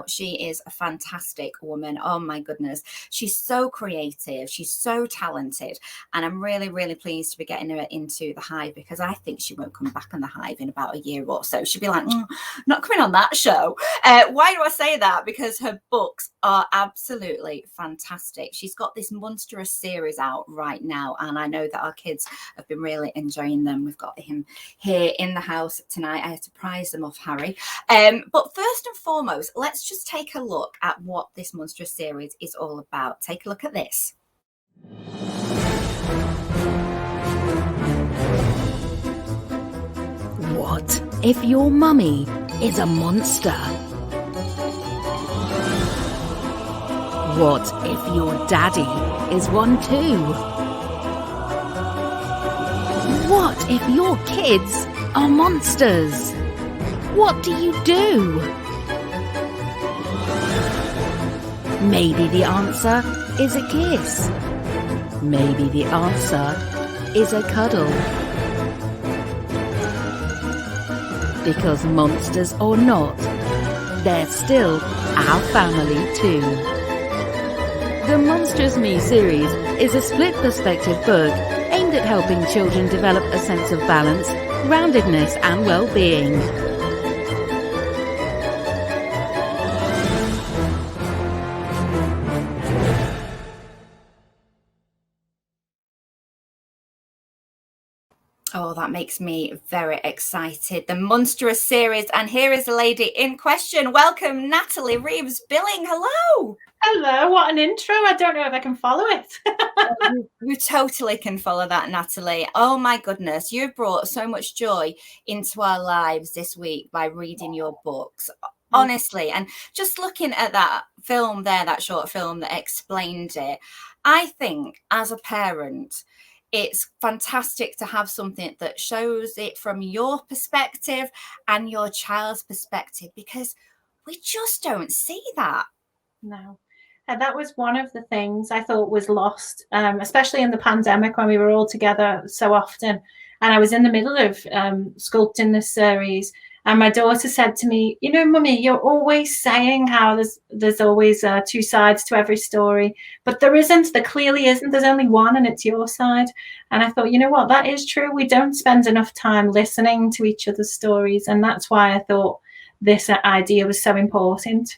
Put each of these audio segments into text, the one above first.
She is a fantastic woman. Oh my goodness. She's so creative. She's so talented. And I'm really, really pleased to be getting her into the Hive, because I think she won't come back on the Hive in about a year or so. She'll be like, not coming on that show. Why do I say that? Because her books are absolutely fantastic. She's got this Monstrous series out right now, and I know that our kids have been really enjoying them. We've got him here in the house tonight. I had to prize them off Harry. But first and foremost, let's just take a look at what this Monstrous series is all about. Take a look at this. What if your mummy is a monster? What if your daddy is one too? What if your kids are monsters? What do you do? Maybe the answer is a kiss. Maybe the answer is a cuddle. Because monsters or not, they're still our family too. The Monstrous Me series is a split perspective book aimed at helping children develop a sense of balance, groundedness and well-being. Oh, that makes me very excited. The Monstrous series. And here is the lady in question. Welcome, Natalie Reeves Billing. Hello. Hello. What an intro. I don't know if I can follow it. You totally can follow that, Natalie. Oh, my goodness. You've brought so much joy into our lives this week by reading your books. Honestly. And just looking at that film there, that short film that explained it, I think as a parent, it's fantastic to have something that shows it from your perspective and your child's perspective, because we just don't see that. No. And that was one of the things I thought was lost, especially in the pandemic when we were all together so often. And I was in the middle of sculpting this series. And my daughter said to me, you know, Mummy, you're always saying how there's always two sides to every story, but there isn't. There clearly isn't. There's only one, and it's your side. And I thought, you know what, that is true. We don't spend enough time listening to each other's stories. And that's why I thought this idea was so important.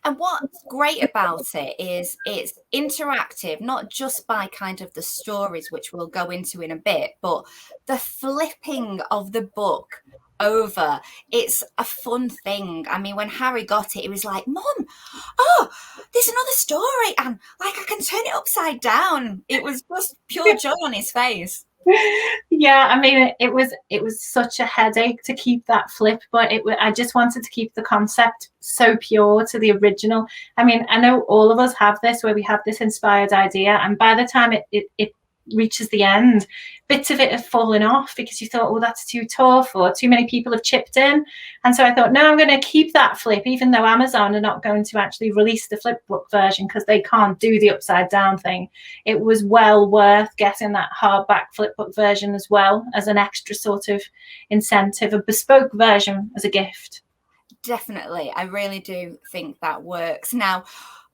And what's great about it is it's interactive, not just by kind of the stories, which we'll go into in a bit, but the flipping of the book over. It's a fun thing. I mean, when Harry got it, he was like, Mum, oh, there's another story, and like I can turn it upside down. It was just pure joy on his face. Yeah, I mean, it was such a headache to keep that flip, but I just wanted to keep the concept so pure to the original. I mean, I know all of us have this, where we have this inspired idea, and by the time it reaches the end, bits of it have fallen off because you thought, oh, that's too tough, or too many people have chipped in. And so I thought, no, I'm going to keep that flip, even though Amazon are not going to actually release the flip book version because they can't do the upside down thing. It was well worth getting that hardback flip book version as well, as an extra sort of incentive, a bespoke version as a gift. Definitely. I really do think that works. Now,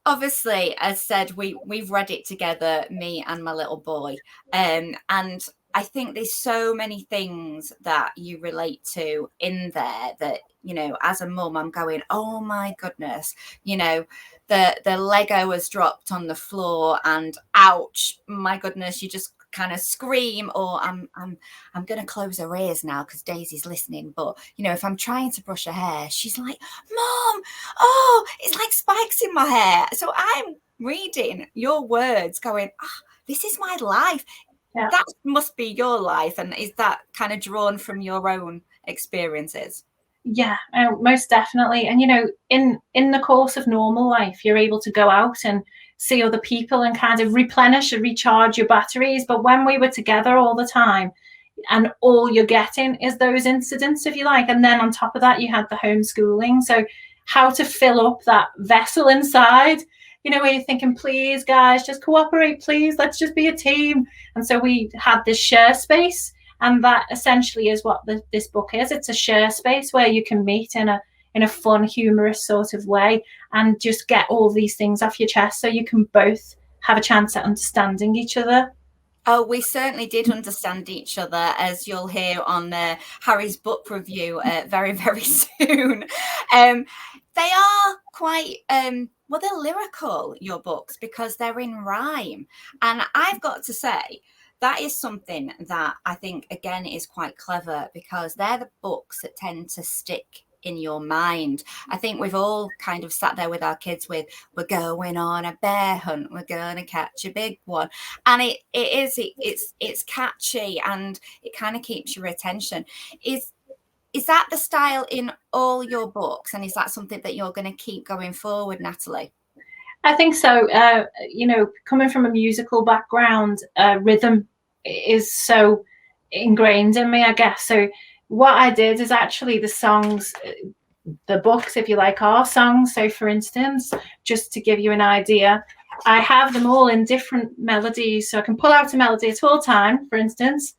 obviously, as said, we've read it together, me and my little boy. And I think there's so many things that you relate to in there that, you know, as a mum, I'm going, oh my goodness, you know, the Lego has dropped on the floor and ouch, my goodness, you just kind of scream, or I'm going to close her ears now because Daisy's listening. But, you know, if I'm trying to brush her hair, she's like, Mom, oh, it's like spikes in my hair. So I'm reading your words going, this is my life. Yeah. That must be your life. And is that kind of drawn from your own experiences? Yeah, most definitely. And, you know, in the course of normal life, you're able to go out and see other people and kind of replenish and recharge your batteries. But when we were together all the time, and all you're getting is those incidents, if you like. And then on top of that, you had the homeschooling. So how to fill up that vessel inside, you know, where you're thinking, please, guys, just cooperate, please. Let's just be a team. And so we had this share space. And that essentially is what this book is. It's a share space where you can meet in in a fun, humorous sort of way, and just get all these things off your chest so you can both have a chance at understanding each other. Oh, we certainly did understand each other, as you'll hear on Harry's book review very, very soon. They are quite, well, they're lyrical, your books, because they're in rhyme. And I've got to say, that is something that I think, again, is quite clever, because they're the books that tend to stick in your mind. I think we've all kind of sat there with our kids with, we're going on a bear hunt, we're going to catch a big one. And it's catchy, and it kind of keeps your attention. Is that the style in all your books? And is that something that you're going to keep going forward, Natalie? I think so. Coming from a musical background, rhythm is so ingrained in me, I guess. So what I did is actually the songs, the books, if you like, are songs. So for instance, just to give you an idea, I have them all in different melodies. So I can pull out a melody at all time. For instance,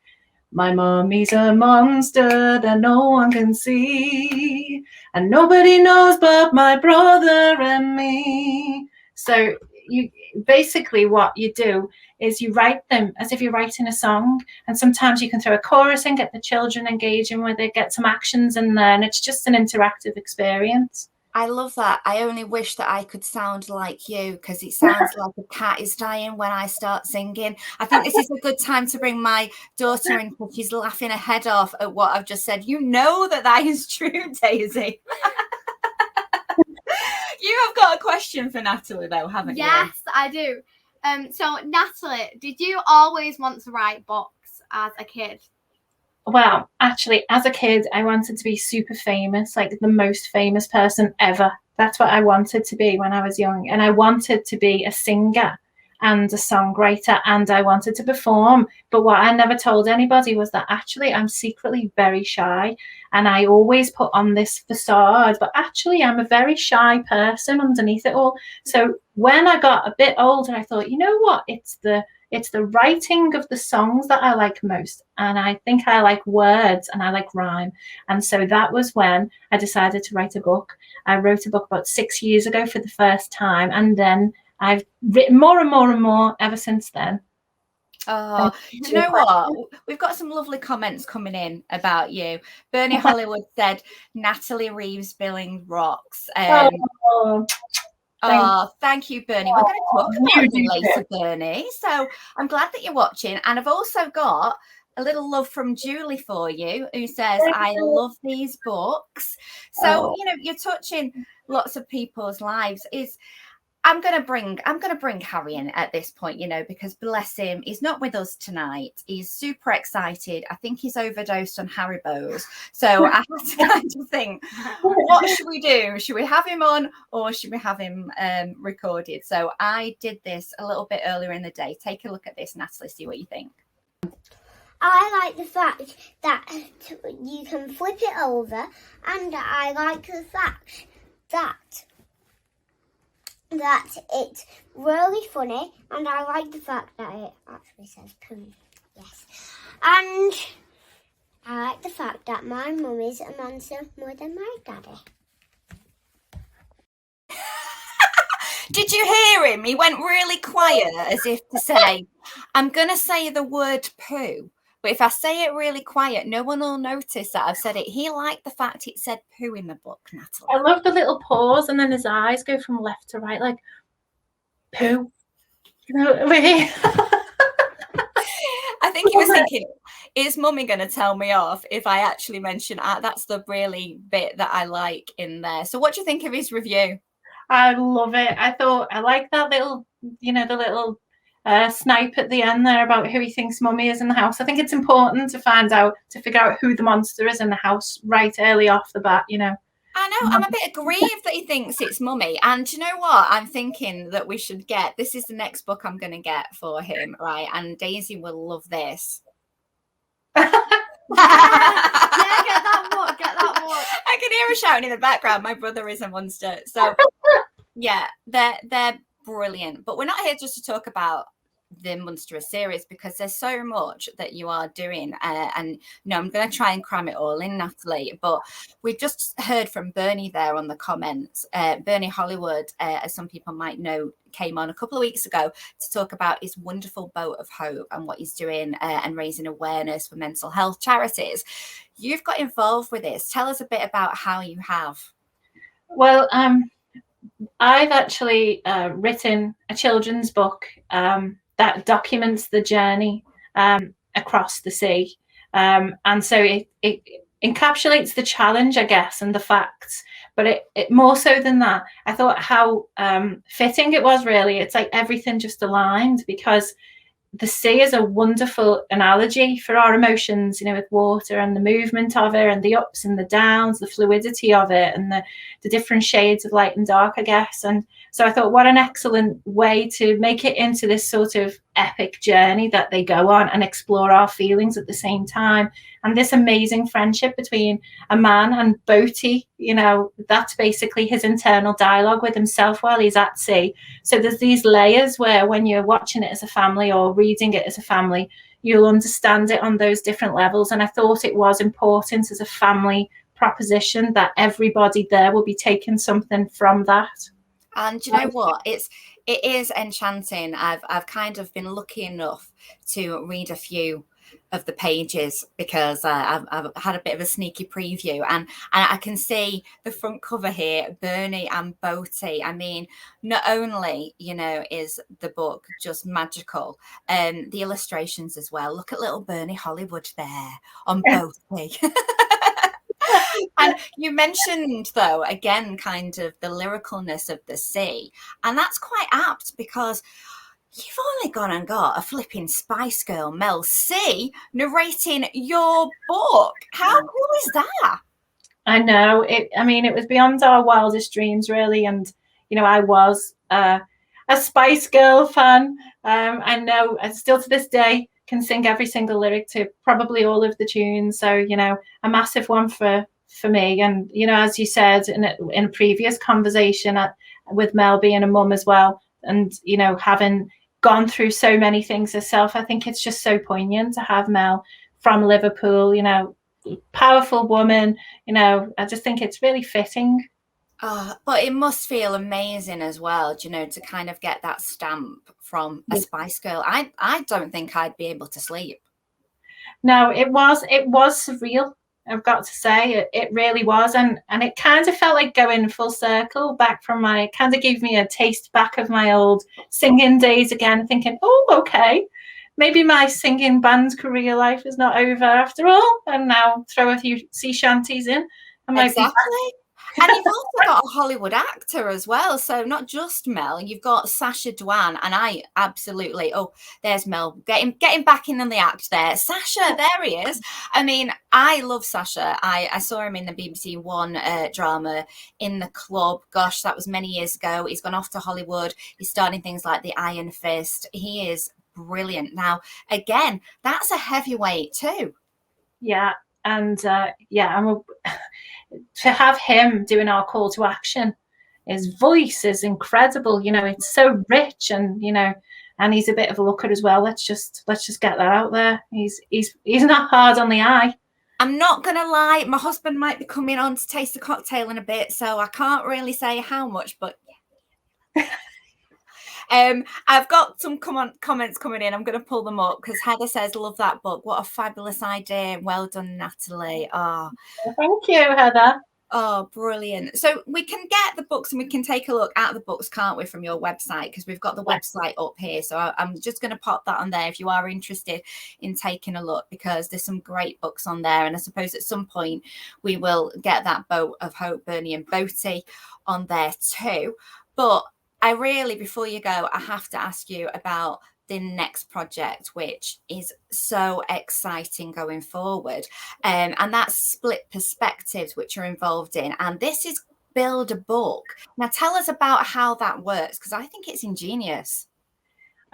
my mommy's a monster that no one can see, and nobody knows but my brother and me. So you basically, what you do is you write them as if you're writing a song, and sometimes you can throw a chorus in, get the children engaging with it, get some actions in there, and it's just an interactive experience. I love that. I only wish that I could sound like you, because it sounds like a cat is dying when I start singing. I think this is a good time to bring my daughter in, because she's laughing her head off at what I've just said. You know that is true, Daisy. You have got a question for Natalie, though, haven't you? Yes, I do. So, Natalie, did you always want to write books as a kid? Well, actually, as a kid, I wanted to be super famous, like the most famous person ever. That's what I wanted to be when I was young. And I wanted to be a singer and a songwriter, and I wanted to perform. But what I never told anybody was that actually I'm secretly very shy, and I always put on this facade, but actually I'm a very shy person underneath it all. So when I got a bit older, I thought, you know what, it's the writing of the songs that I like most. And I think I like words and I like rhyme. And so that was when I decided to write a book. I wrote a book about 6 years ago for the first time. And then I've written more and more and more ever since then. Oh, do you know what? We've got some lovely comments coming in about you. Bernie Hollywood said, Natalie Reeves Billing rocks. Thank you, Bernie. We're going to talk about you later, Bernie. So I'm glad that you're watching. And I've also got a little love from Julie for you, who says, I love these books. So, you're touching lots of people's lives. I'm going to bring Harry in at this point, because bless him, he's not with us tonight. He's super excited. I think he's overdosed on Haribos. So I had to kind of think, what should we do? Should we have him on, or should we have him recorded? So I did this a little bit earlier in the day. Take a look at this, Natalie, see what you think. I like the fact that you can flip it over, and I like the fact that it's really funny, and I like the fact that it actually says poo. Yes. And I like the fact that my mum is a monster more than my daddy. Did you hear him? He went really quiet, as if to say, I'm going to say the word poo, but if I say it really quiet, no one will notice that I've said it. He liked the fact it said poo in the book, Natalie. I love the little pause, and then his eyes go from left to right, like, poo. I think he was thinking, is Mummy going to tell me off if I actually mention that's the really bit that I like in there. So what do you think of his review? I love it. I like that little, the little snipe at the end there about who he thinks Mummy is in the house. I think it's important to figure out who the monster is in the house right early off the bat, I know. I'm a bit aggrieved that he thinks it's Mummy. And do you know what? I'm thinking that we should this is the next book I'm going to get for him, right? And Daisy will love this. Yeah, get that book. I can hear her shouting in the background, my brother is a monster. So yeah, they're brilliant. But we're not here just to talk about the Monstrous series, because there's so much that you are doing, and I'm going to try and cram it all in, Natalie, but we've just heard from Bernie there on the comments. Bernie Hollywood, as some people might know, came on a couple of weeks ago to talk about his wonderful Boat of Hope and what he's doing and raising awareness for mental health charities. You've got involved with this. Tell us a bit about how you have. Well, I've actually written a children's book that documents the journey across the sea. And so it encapsulates the challenge, I guess, and the facts. But it more so than that, I thought how fitting it was, really. It's like everything just aligned, because the sea is a wonderful analogy for our emotions, with water and the movement of it and the ups and the downs, the fluidity of it and the different shades of light and dark, I guess. And so I thought, what an excellent way to make it into this sort of epic journey that they go on and explore our feelings at the same time. And this amazing friendship between a man and Boatie, that's basically his internal dialogue with himself while he's at sea. So there's these layers where when you're watching it as a family or reading it as a family, you'll understand it on those different levels. And I thought it was important as a family proposition that everybody there will be taking something from that. And you know what? It is enchanting. I've kind of been lucky enough to read a few of the pages, because I've had a bit of a sneaky preview, and I can see the front cover here, Bernie and Boatie. I mean, not only is the book just magical, the illustrations as well. Look at little Bernie Hollywood there on Boatie. And you mentioned, though, again, kind of the lyricalness of the sea, and that's quite apt, because you've only gone and got a flipping Spice Girl, Mel C, narrating your book. How cool is that? I know. It was beyond our wildest dreams, really. And, I was a Spice Girl fan. I know I still to this day can sing every single lyric to probably all of the tunes. So, a massive one for me. And, as you said in a previous conversation with Mel being a mum as well, and, having gone through so many things herself, I think it's just so poignant to have Mel from Liverpool, powerful woman, I just think it's really fitting. Oh, but it must feel amazing as well, to kind of get that stamp from a Spice Girl. I don't think I'd be able to sleep. No, it was surreal. I've got to say, it really was, and it kind of felt like going full circle back from kind of gave me a taste back of my old singing days again, thinking, oh, okay, maybe my singing band career life is not over after all, and now throw a few sea shanties in. Exactly. And you've also got a Hollywood actor as well. So not just Mel, you've got Sacha Dhawan, and I absolutely, there's Mel, getting back in on the act there. Sacha, there he is. I mean, I love Sacha. I saw him in the BBC One drama In the Club. Gosh, that was many years ago. He's gone off to Hollywood. He's starting things like The Iron Fist. He is brilliant. Now, again, that's a heavyweight too. Yeah. And to have him doing our call to action, his voice is incredible. It's so rich, and and he's a bit of a looker as well. Let's just get that out there. He's not hard on the eye. I'm not gonna lie, my husband might be coming on to taste the cocktail in a bit, so I can't really say how much, but I've got some comments coming in. I'm going to pull them up, because Heather says, love that book. What a fabulous idea. Well done, Natalie. Oh, thank you, Heather. Oh, brilliant. So we can get the books and we can take a look at the books, can't we, from your website? Because we've got the website up here. So I'm just going to pop that on there if you are interested in taking a look, because there's some great books on there. And I suppose at some point we will get that Boat of Hope, Bernie and Boatie on there too. But I really, before you go, I have to ask you about the next project, which is so exciting going forward. And that's Split Perspectives, which you're involved in. And this is Build a Book. Now, tell us about how that works, because I think it's ingenious.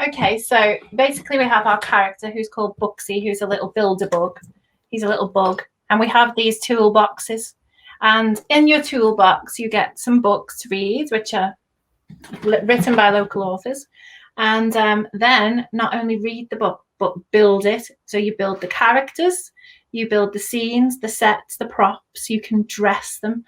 Okay, so basically we have our character who's called Bugsy, who's a little build-a-bug. He's a little bug. And we have these toolboxes. And in your toolbox, you get some books to read, which are written by local authors. And then not only read the book, but build it. So you build the characters, you build the scenes, the sets, the props, you can dress them.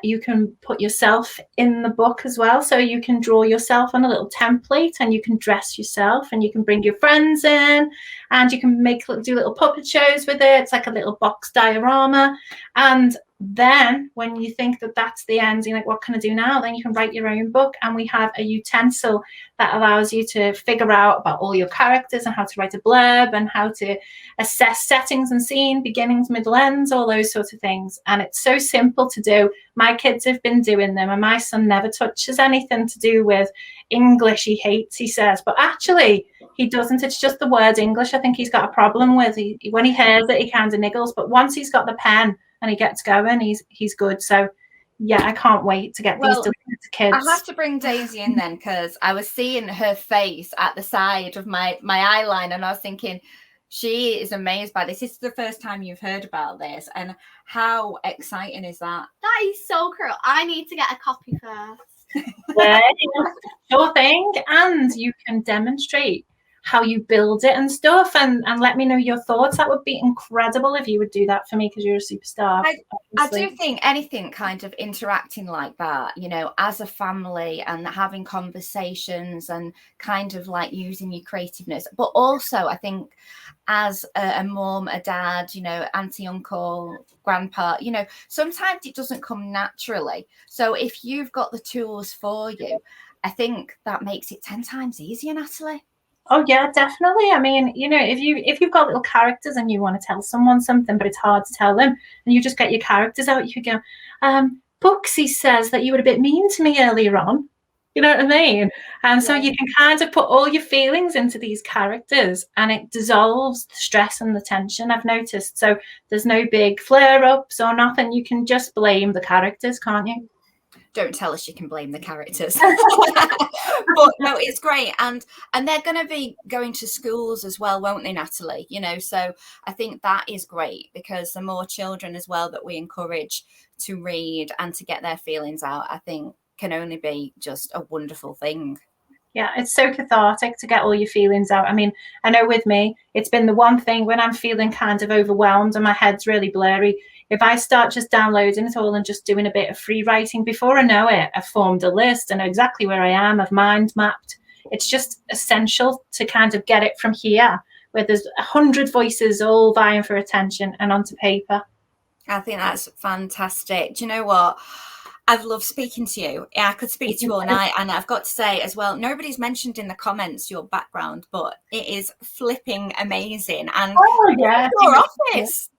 You can put yourself in the book as well. So you can draw yourself on a little template and you can dress yourself, and you can bring your friends in, and you can do little puppet shows with it. It's like a little box diorama. And then when you think that that's the end, you're like, what can I do now? Then you can write your own book. And we have a utensil that allows you to figure out about all your characters and how to write a blurb and how to assess settings and scene, beginnings, middle, ends, all those sorts of things. And it's so simple to do. My kids have been doing them, and my son never touches anything to do with English. He hates, he says, but actually he doesn't. It's just the word English I think he's got a problem with. When he hears it, he kind of niggles, but once he's got the pen and he gets going, he's good. So yeah, I can't wait to get these delivered to kids. I have to bring Daisy in then, because I was seeing her face at the side of my eyeline, and I was thinking, she is amazed by this. This is the first time you've heard about this, and how exciting is that? That is so cool. I need to get a copy first. Yeah, sure thing. And you can demonstrate how you build it and stuff, and let me know your thoughts. That would be incredible if you would do that for me, because you're a superstar. I do think anything kind of interacting like that, you know, as a family, and having conversations and kind of like using your creativeness, but also I think as a mum, a dad, you know, auntie, uncle, grandpa, you know, sometimes it doesn't come naturally. So if you've got the tools for you, I think that makes it 10 times easier, Natalie. Oh yeah, definitely. I mean, you know, if you've got little characters and you want to tell someone something, but it's hard to tell them, and you just get your characters out, you could go, Booksy says that you were a bit mean to me earlier on. You know what I mean? And so you can kind of put all your feelings into these characters, and it dissolves the stress and the tension, I've noticed. So there's no big flare-ups or nothing. You can just blame the characters, can't you? Don't tell us you can blame the characters. But no, it's great. And they're going to be going to schools as well, won't they, Natalie? You know, so I think that is great, because the more children as well that we encourage to read and to get their feelings out, I think can only be just a wonderful thing. Yeah, it's so cathartic to get all your feelings out. I mean, I know with me, it's been the one thing when I'm feeling kind of overwhelmed and my head's really blurry. If I start just downloading it all and just doing a bit of free writing, before I know it, I've formed a list. I know exactly where I am. I've mind mapped. It's just essential to kind of get it from here, where there's 100 voices all vying for attention, and onto paper. I think that's fantastic. Do you know what? I've loved speaking to you. I could speak to you all night. And I've got to say as well, nobody's mentioned in the comments your background, but it is flipping amazing. And yeah, your office.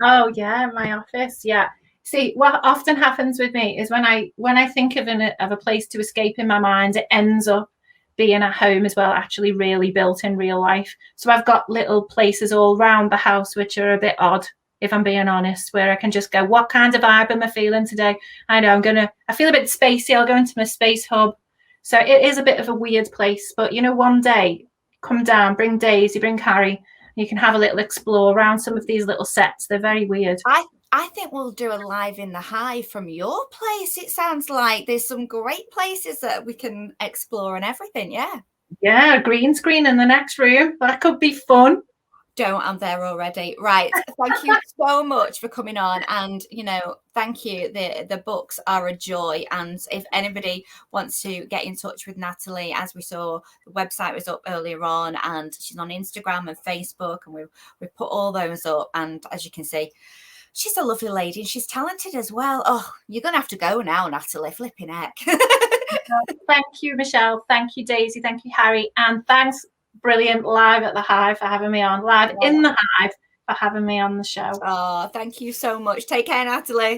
Oh yeah, my office. Yeah. See, what often happens with me is when I think of a place to escape in my mind, it ends up being a home as well, actually really built in real life. So I've got little places all around the house which are a bit odd, if I'm being honest, where I can just go, what kind of vibe am I feeling today? I know I feel a bit spacey. I'll go into my space hub. So it is a bit of a weird place, but you know, one day come down, bring Daisy, bring Harry, you can have a little explore around some of these little sets. They're very weird. I think we'll do a live in the Hive from your place. It sounds like there's some great places that we can explore and everything. Yeah. Yeah, green screen in the next room. That could be fun. I'm there already. Right. Thank you so much for coming on. And, you know, thank you. The books are a joy. And if anybody wants to get in touch with Natalie, as we saw, the website was up earlier on, and she's on Instagram and Facebook, and we've put all those up. And as you can see, she's a lovely lady and she's talented as well. Oh, you're going to have to go now, Natalie. Flipping heck. Thank you, Michelle. Thank you, Daisy. Thank you, Harry. And thanks, Brilliant Live at the Hive, for having me on. Live in the Hive for having me on the show. Oh, thank you so much. Take care, Natalie.